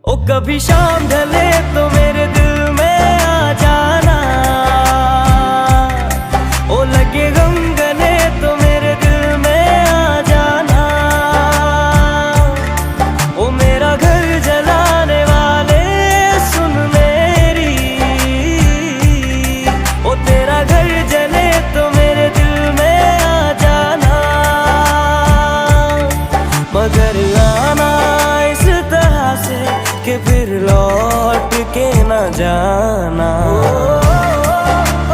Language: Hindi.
ओ कभी शाम ढले तो मेरे दिल में आ जाना, ओ लगे गम गले तो मेरे दिल में आ जाना। ओ मेरा घर जलाने वाले सुन मेरी, ओ तेरा घर जले तो मेरे दिल में आ जाना। मगर आना इस तरह से कि फिर लौट के ना जा।